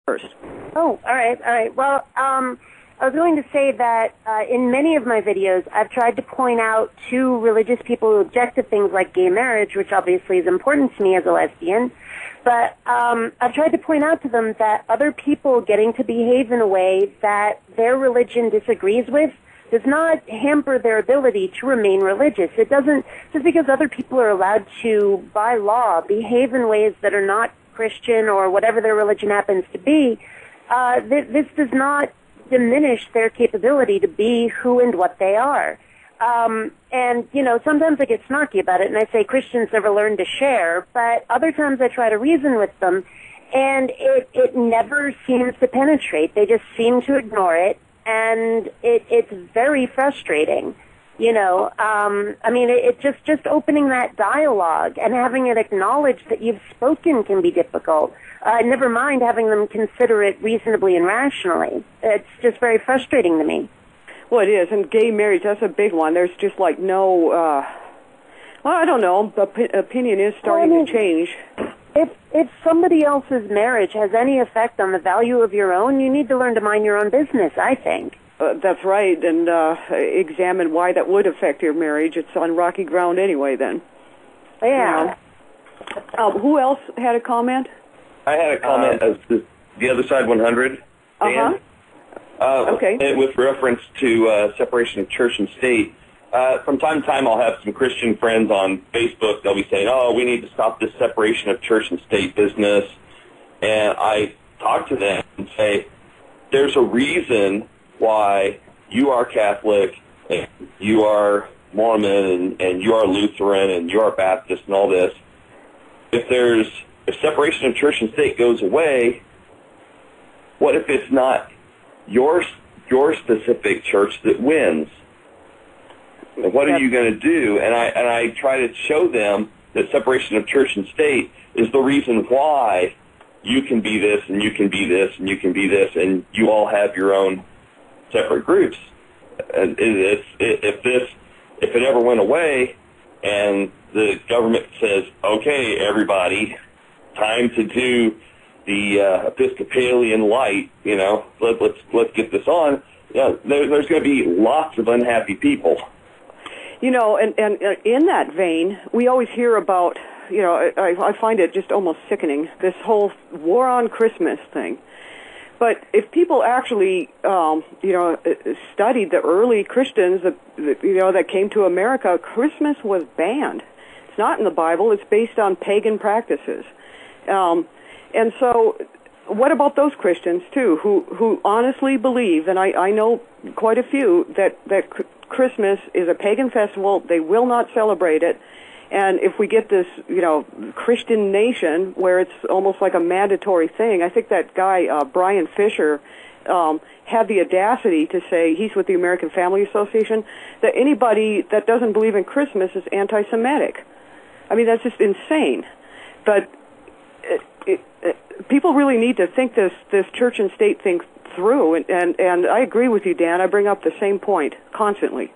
first. Oh, all right. Well, I was going to say that in many of my videos, I've tried to point out to religious people who object to things like gay marriage, which obviously is important to me as a lesbian, but I've tried to point out to them that other people getting to behave in a way that their religion disagrees with does not hamper their ability to remain religious. It doesn't, just because other people are allowed to, by law, behave in ways that are not Christian or whatever their religion happens to be, this does not diminish their capability to be who and what they are. And, sometimes I get snarky about it and I say Christians never learn to share, but other times I try to reason with them and it never seems to penetrate. They just seem to ignore it, and it's very frustrating. It's just opening that dialogue and having it acknowledged that you've spoken can be difficult. Never mind having them consider it reasonably and rationally. It's just very frustrating to me. Well, it is, and gay marriage, that's a big one. There's just like no, I don't know, opinion is starting to change. If somebody else's marriage has any effect on the value of your own, you need to learn to mind your own business, I think. That's right, and examine why that would affect your marriage. It's on rocky ground anyway, then. Yeah. Who else had a comment? I had a comment as the other side 100. Dan. Okay. With reference to separation of church and state, from time to time I'll have some Christian friends on Facebook. They'll be saying, "Oh, we need to stop this separation of church and state business," and I talk to them and say, "There's a reason why you are Catholic and you are Mormon and you are Lutheran and you are Baptist and all this. If separation of church and state goes away, what if it's not your specific church that wins? And what are you going to do?" And I try to show them that separation of church and state is the reason why you can be this and you can be this and you can be this, and you all have your own separate groups. And if it ever went away and the government says, "Okay, everybody, time to do the Episcopalian light, let's get this on," there's going to be lots of unhappy people. And in that vein, we always hear about, I find it just almost sickening, this whole war on Christmas thing. But if people actually, studied the early Christians that came to America, Christmas was banned. It's not in the Bible. It's based on pagan practices. And so what about those Christians, too, who honestly believe, and I know quite a few, that Christmas is a pagan festival, they will not celebrate it, and if we get this, Christian nation where it's almost like a mandatory thing, I think that guy, Brian Fisher, had the audacity to say, he's with the American Family Association, that anybody that doesn't believe in Christmas is anti-Semitic. I mean, that's just insane. But people really need to think this church and state thing through, and I agree with you, Dan. I bring up the same point constantly.